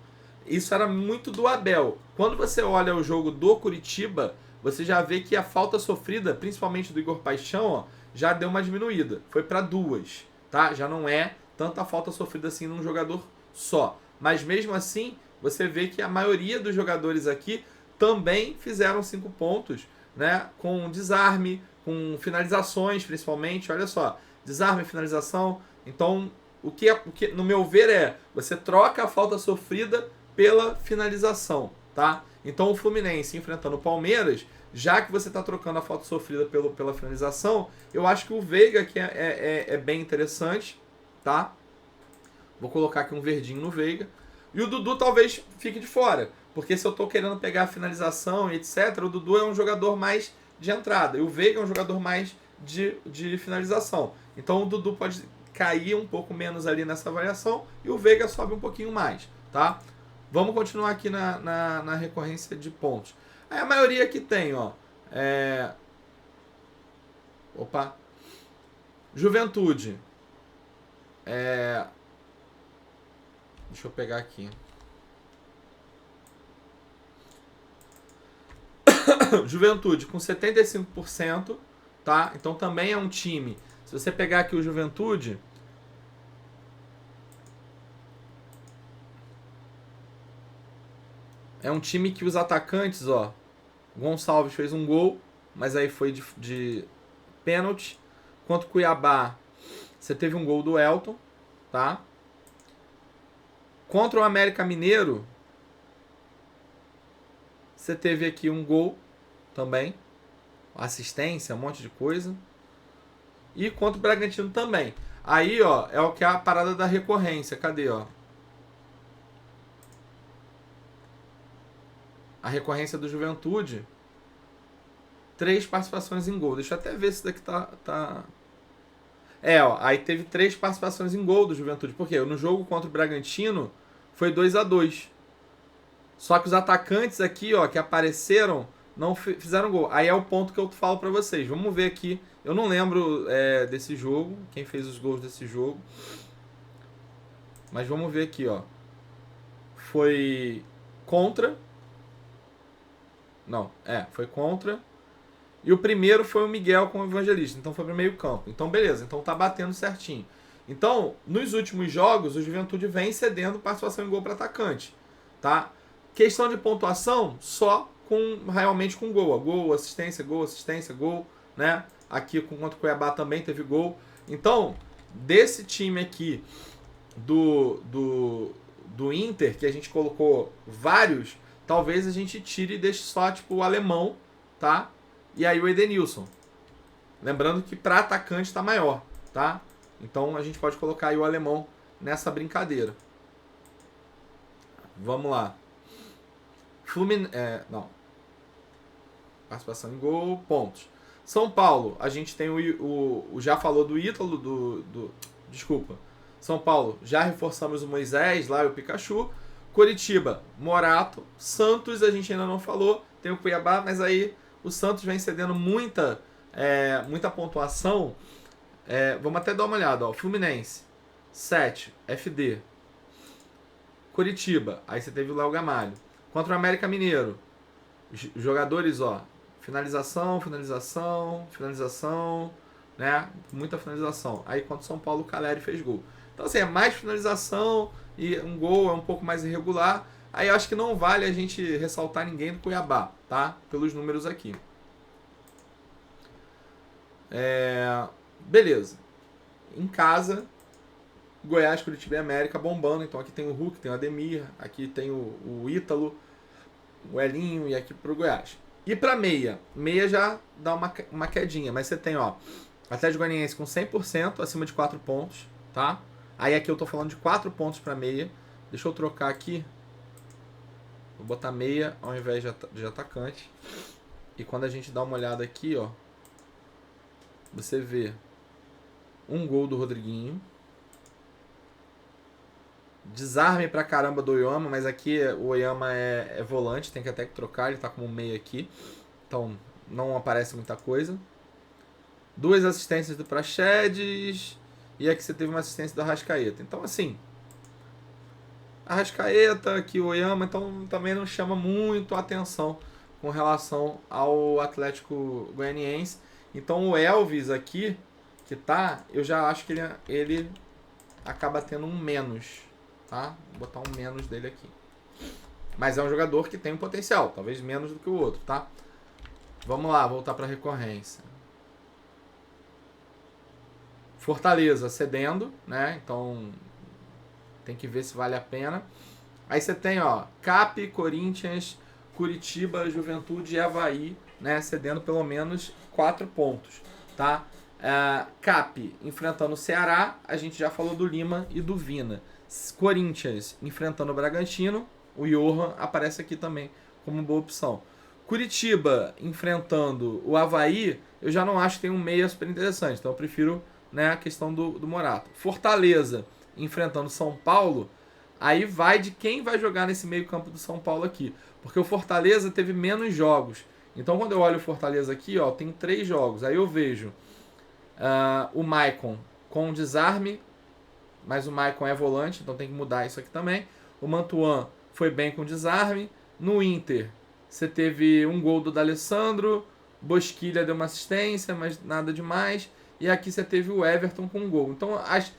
Isso era muito do Abel. Quando você olha o jogo do Curitiba, você já vê que a falta sofrida, principalmente do Igor Paixão, ó, já deu uma diminuída. Foi para 2, tá? Já não é tanta falta sofrida assim num jogador só. Mas mesmo assim, você vê que a maioria dos jogadores aqui também fizeram 5 pontos, né? Com desarme, com finalizações principalmente. Olha só, desarme e finalização. Então, o que no meu ver você troca a falta sofrida pela finalização, tá? Então o Fluminense enfrentando o Palmeiras, já que você está trocando a falta sofrida pela finalização, eu acho que o Veiga aqui é bem interessante, tá? Vou colocar aqui um verdinho no Veiga. E o Dudu talvez fique de fora, porque se eu estou querendo pegar a finalização e etc, o Dudu é um jogador mais de entrada, e o Veiga é um jogador mais de finalização. Então o Dudu pode cair um pouco menos ali nessa variação e o Veiga sobe um pouquinho mais, tá? Vamos continuar aqui na recorrência de pontos. Aí a maioria que tem, ó. Opa. Juventude. Deixa eu pegar aqui. Juventude com 75%, tá? Então também é um time. Se você pegar aqui o Juventude, é um time que os atacantes, ó, Gonçalves fez um gol, mas aí foi de pênalti. Quanto Cuiabá, você teve um gol do Elton, tá? Contra o América Mineiro, você teve aqui um gol também, assistência, um monte de coisa. E contra o Bragantino também. Aí, ó, é o que é a parada da recorrência. Cadê, ó? A recorrência do Juventude. 3 participações em gol. Deixa eu até ver se daqui tá... ó, aí teve 3 participações em gol do Juventude. Por quê? No jogo contra o Bragantino foi 2-2. Só que os atacantes aqui, ó, que apareceram, não fizeram gol. Aí é o ponto que eu falo pra vocês. Vamos ver aqui. Eu não lembro desse jogo, quem fez os gols desse jogo. Mas vamos ver aqui, ó. Foi contra. Não, foi contra. E o primeiro foi o Miguel com o Evangelista. Então foi pro meio campo. Então beleza, então tá batendo certinho. Então, nos últimos jogos, o Juventude vem cedendo participação em gol para atacante, tá? Questão de pontuação, só realmente com gol. Gol, assistência, gol, né? Aqui contra o Cuiabá também teve gol. Então, desse time aqui do Inter, que a gente colocou vários, talvez a gente tire e deixe só tipo o alemão, tá? E aí o Edenilson. Lembrando que para atacante está maior, tá? Então a gente pode colocar aí o alemão nessa brincadeira. Vamos lá. Não. Participação em gol, pontos. São Paulo, a gente tem o já falou do Ítalo, desculpa. São Paulo, já reforçamos o Moisés, lá e o Pikachu. Curitiba, Morato. Santos, a gente ainda não falou. Tem o Cuiabá, mas aí o Santos vem cedendo muita pontuação. Vamos até dar uma olhada, ó. Fluminense, 7, FD. Curitiba, aí você teve o Léo Gamalho. Contra o América Mineiro, jogadores, ó, finalização, né? Muita finalização. Aí contra o São Paulo, o Caleri fez gol. Então assim, é mais finalização e um gol é um pouco mais irregular. Aí eu acho que não vale a gente ressaltar ninguém do Cuiabá, tá? Pelos números aqui. Beleza. Em casa, Goiás, Curitiba e América bombando. Então aqui tem o Hulk, tem o Ademir, aqui tem o Ítalo, o Elinho e aqui pro Goiás. E pra meia? Meia já dá uma quedinha, mas você tem, ó, Atlético Goianiense com 100%, acima de 4 pontos, tá? Aí aqui eu tô falando de 4 pontos pra meia. Deixa eu trocar aqui. Vou botar meia ao invés de atacante. E quando a gente dá uma olhada aqui, ó, você vê um gol do Rodriguinho. Desarme pra caramba do Oyama, mas aqui o Oyama é volante, tem que até trocar, ele tá como meia aqui. Então não aparece muita coisa. 2 assistências do Praxedes. E aqui você teve uma assistência do Arrascaeta. Então, assim, Arrascaeta, aqui o Oyama, então também não chama muito a atenção com relação ao Atlético Goianiense. Então o Elvis aqui, que tá, eu já acho que ele acaba tendo um menos, tá? Vou botar um menos dele aqui. Mas é um jogador que tem um potencial, talvez menos do que o outro, tá? Vamos lá, voltar para a recorrência. Fortaleza cedendo, né? Então tem que ver se vale a pena. Aí você tem, ó, Cap, Corinthians, Curitiba, Juventude e Avaí, né? Cedendo pelo menos 4 pontos, tá? Cap enfrentando o Ceará, a gente já falou do Lima e do Vina. Corinthians enfrentando o Bragantino, o Johan aparece aqui também como boa opção. Curitiba enfrentando o Avaí, eu já não acho que tem um meia super interessante, então eu prefiro, né, a questão do Morato. Fortaleza enfrentando São Paulo, aí vai de quem vai jogar nesse meio campo do São Paulo aqui, porque o Fortaleza teve menos jogos. Então quando eu olho o Fortaleza aqui, ó, tem 3 jogos, aí eu vejo o Maicon com desarme, mas o Maicon é volante, então tem que mudar isso aqui também. O Mantuan foi bem com desarme. No Inter, você teve um gol do D'Alessandro, Bosquilha deu uma assistência, mas nada demais. E aqui você teve o Everton com um gol. Então as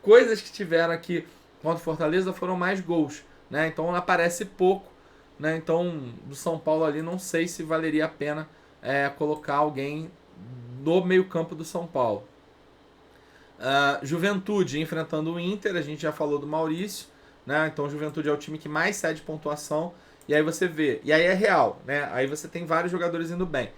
coisas que tiveram aqui contra o Fortaleza foram mais gols, né? Então aparece pouco, né? Então do São Paulo ali não sei se valeria a pena colocar alguém no meio campo do São Paulo. Juventude enfrentando o Inter, a gente já falou do Maurício, né? Então Juventude é o time que mais cede pontuação. E aí você vê, e aí é real, né? Aí você tem vários jogadores indo bem.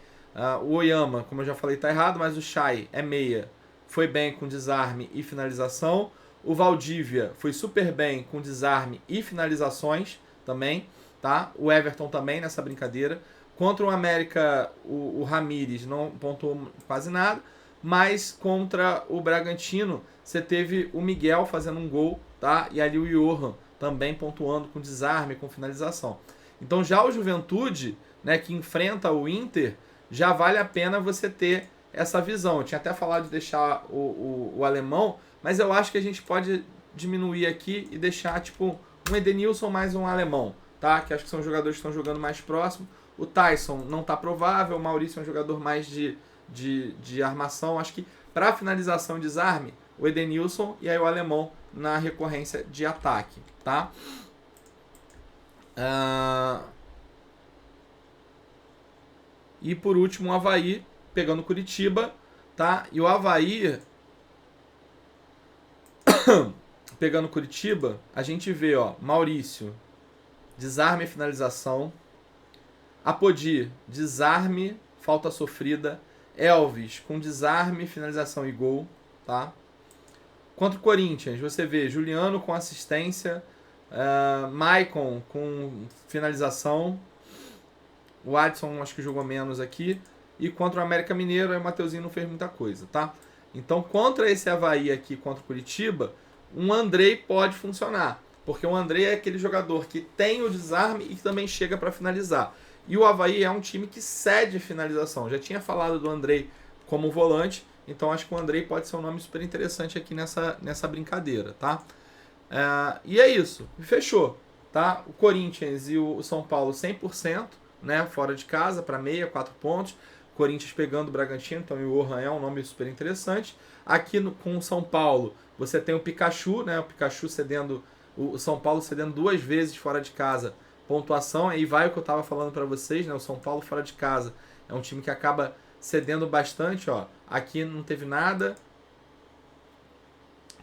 O Oyama, como eu já falei, tá errado, mas o Chay é meia, foi bem com desarme e finalização. O Valdívia foi super bem com desarme e finalizações também, tá? O Everton também nessa brincadeira. Contra o América, o Ramires não pontuou quase nada, mas contra o Bragantino, você teve o Miguel fazendo um gol, tá? E ali o Johan também pontuando com desarme, com finalização. Então já o Juventude, né, que enfrenta o Inter, já vale a pena você ter essa visão. Eu tinha até falado de deixar o alemão, mas eu acho que a gente pode diminuir aqui e deixar tipo um Edenilson mais um alemão, tá? Que acho que são jogadores que estão jogando mais próximo. O Tyson não está provável, o Maurício é um jogador mais de armação. Acho que para finalização e desarme, o Edenilson e aí o alemão na recorrência de ataque, tá? E por último o Avaí pegando Curitiba, tá? E o Avaí pegando Curitiba, a gente vê, ó, Maurício, desarme e finalização. Apodi, desarme, falta sofrida. Elvis com desarme, finalização e gol, tá? Contra o Corinthians, você vê Juliano com assistência, Maicon com finalização, o Adson acho que jogou menos aqui, e contra o América Mineiro, aí o Mateuzinho não fez muita coisa, tá? Então contra esse Avaí aqui, contra o Curitiba, um Andrei pode funcionar, porque o Andrei é aquele jogador que tem o desarme e que também chega para finalizar. E o Avaí é um time que cede finalização. Já tinha falado do Andrei como volante, então acho que o Andrei pode ser um nome super interessante aqui nessa brincadeira, tá? E é isso, fechou, tá? O Corinthians e o São Paulo 100%, né? Fora de casa, para meia, 4 pontos. Corinthians pegando o Bragantino, então o Johan é um nome super interessante. Aqui com o São Paulo, você tem o Pikachu, né? O Pikachu cedendo, o São Paulo cedendo 2 vezes fora de casa pontuação, aí vai o que eu estava falando para vocês, né? O São Paulo fora de casa é um time que acaba cedendo bastante, ó. Aqui não teve nada.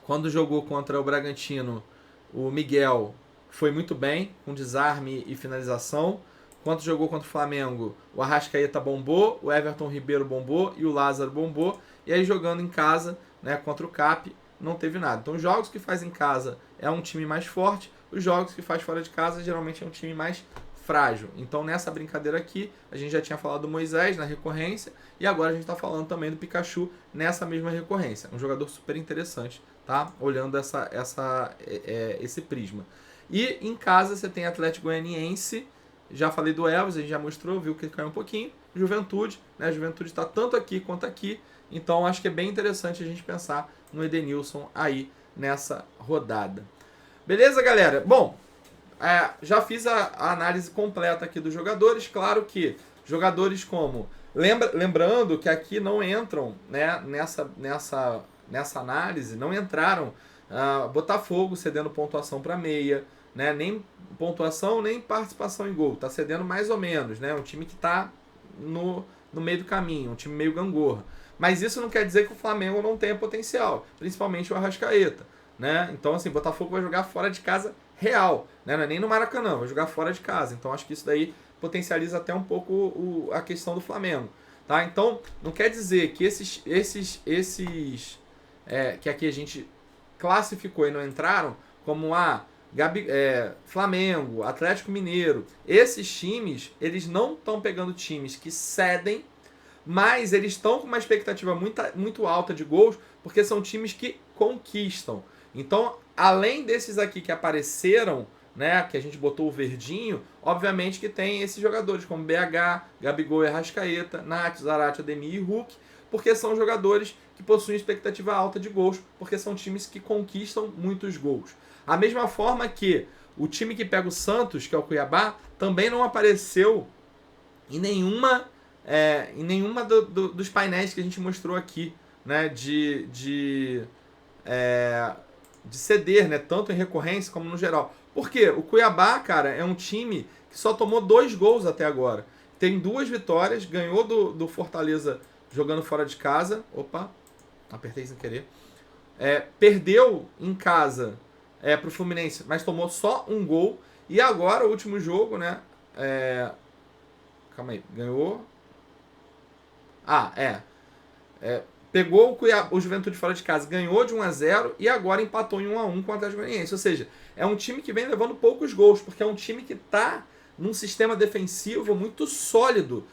Quando jogou contra o Bragantino, o Miguel foi muito bem, com desarme e finalização. Quando jogou contra o Flamengo, o Arrascaeta bombou, o Everton Ribeiro bombou e o Lázaro bombou. E aí jogando em casa, né, contra o Cap, não teve nada. Então os jogos que faz em casa é um time mais forte, os jogos que faz fora de casa geralmente é um time mais frágil. Então nessa brincadeira aqui, a gente já tinha falado do Moisés na recorrência e agora a gente está falando também do Pikachu nessa mesma recorrência. Um jogador super interessante, tá? Olhando esse prisma. E em casa você tem Atlético Goianiense, Já falei do Elvis, a gente já mostrou, viu que caiu um pouquinho. Juventude, né? A Juventude está tanto aqui quanto aqui. Então acho que é bem interessante a gente pensar no Edenilson aí nessa rodada. Beleza, galera? Bom, já fiz a análise completa aqui dos jogadores. Claro que jogadores como... Lembrando que aqui não entram, né, nessa análise, não entraram Botafogo cedendo pontuação para meia, né, nem pontuação, nem participação em gol. Está cedendo mais ou menos, né, um time que está no meio do caminho, um time meio gangorra. Mas isso não quer dizer que o Flamengo não tenha potencial, principalmente o Arrascaeta, né? Então, assim, Botafogo vai jogar fora de casa real, né? Não é nem no Maracanã, vai jogar fora de casa. Então, acho que isso daí potencializa até um pouco a questão do Flamengo, tá? Então, não quer dizer que que aqui a gente classificou e não entraram, como Flamengo, Atlético Mineiro. Esses times, eles não estão pegando times que cedem, mas eles estão com uma expectativa muito alta de gols, porque são times que conquistam. Então, além desses aqui que apareceram, né, que a gente botou o verdinho, obviamente que tem esses jogadores como BH, Gabigol e Arrascaeta, Nath, Zarate, Ademir e Hulk, porque são jogadores que possuem expectativa alta de gols, porque são times que conquistam muitos gols. A mesma forma que o time que pega o Santos, que é o Cuiabá, também não apareceu em nenhuma dos painéis que a gente mostrou aqui, né, de ceder, né, tanto em recorrência como no geral. Por quê? O Cuiabá, cara, é um time que só tomou 2 gols até agora. Tem 2 vitórias, ganhou do Fortaleza jogando fora de casa. Opa, apertei sem querer. Perdeu em casa pro Fluminense, mas tomou só 1 gol. E agora, o último jogo, né? Calma aí, ganhou. Pegou o Juventude fora de casa, ganhou de 1-0 e agora empatou em 1-1 com o Atlético Goianiense. Ou seja, é um time que vem levando poucos gols, porque é um time que está num sistema defensivo muito sólido.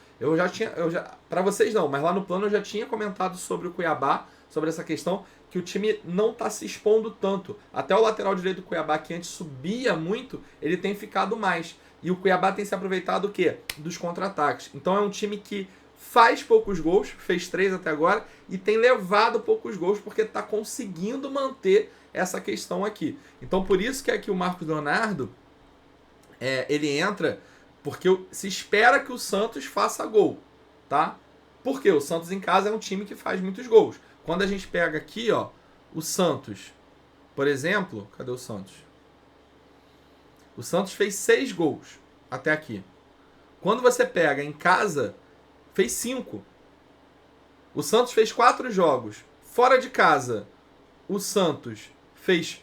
Para vocês não, mas lá no plano eu já tinha comentado sobre o Cuiabá, sobre essa questão, que o time não está se expondo tanto. Até o lateral direito do Cuiabá, que antes subia muito, ele tem ficado mais. E o Cuiabá tem se aproveitado o quê? Dos contra-ataques. Então é um time que faz poucos gols, fez 3 até agora, e tem levado poucos gols porque está conseguindo manter essa questão aqui. Então por isso que aqui o Marcos Leonardo, ele entra, porque se espera que o Santos faça gol, tá? Porque o Santos em casa é um time que faz muitos gols. Quando a gente pega aqui, ó, o Santos, por exemplo, cadê o Santos? O Santos fez 6 gols até aqui. Quando você pega em casa, fez 5. O Santos fez 4 jogos. Fora de casa, o Santos fez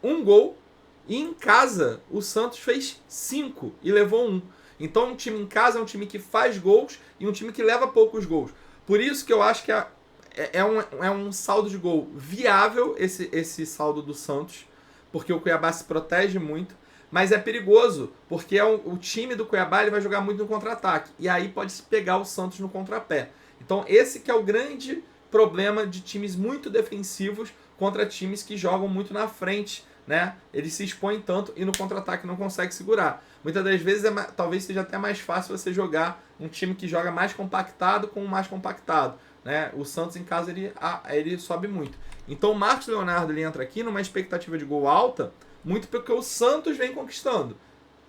1 gol. E em casa, o Santos fez 5 e levou 1. Então, um time em casa é um time que faz gols e um time que leva poucos gols. Por isso que eu acho que é um saldo de gol viável, esse saldo do Santos, porque o Cuiabá se protege muito. Mas é perigoso, porque o time do Cuiabá ele vai jogar muito no contra-ataque. E aí pode se pegar o Santos no contrapé. Então esse que é o grande problema de times muito defensivos contra times que jogam muito na frente, né? Eles se expõem tanto e no contra-ataque não consegue segurar. Muitas das vezes talvez seja até mais fácil você jogar um time que joga mais compactado com um mais compactado, né? O Santos em casa ele sobe muito. Então o Marcos Leonardo ele entra aqui numa expectativa de gol alta, muito porque o Santos vem conquistando.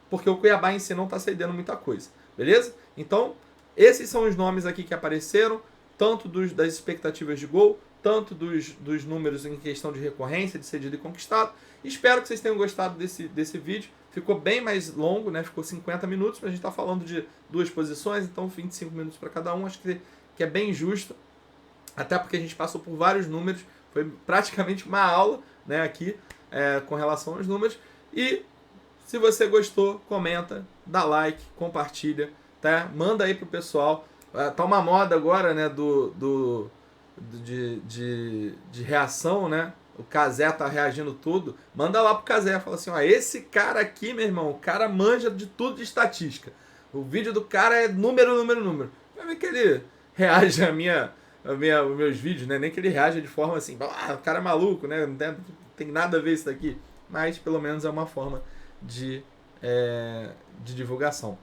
Porque o Cuiabá em si não está cedendo muita coisa. Beleza? Então, esses são os nomes aqui que apareceram, tanto das expectativas de gol, tanto dos números em questão de recorrência, de cedido e conquistado. Espero que vocês tenham gostado desse vídeo. Ficou bem mais longo, né? Ficou 50 minutos, mas a gente está falando de 2 posições, então 25 minutos para cada um. Acho que é bem justo. Até porque a gente passou por vários números. Foi praticamente uma aula, né, aqui. Com relação aos números. E se você gostou, comenta, dá like, compartilha, tá? Manda aí pro pessoal. Tá uma moda agora, né, de reação, né? O Cazé tá reagindo tudo. Manda lá pro Cazé, fala assim, ó, esse cara aqui, meu irmão, o cara manja de tudo de estatística. O vídeo do cara é número. Vai ver que ele reage os meus vídeos, né? Nem que ele reaja de forma assim, o cara é maluco, né? Não tem nada a ver isso daqui, mas pelo menos é uma forma de divulgação.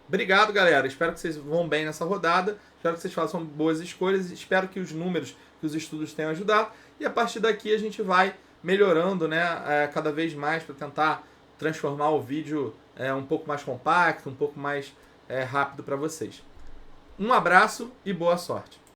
Obrigado, galera. Espero que vocês vão bem nessa rodada. Espero que vocês façam boas escolhas. Espero que os números, que os estudos tenham ajudado. E a partir daqui a gente vai melhorando, né, cada vez mais para tentar transformar o vídeo um pouco mais compacto, um pouco mais rápido para vocês. Um abraço e boa sorte.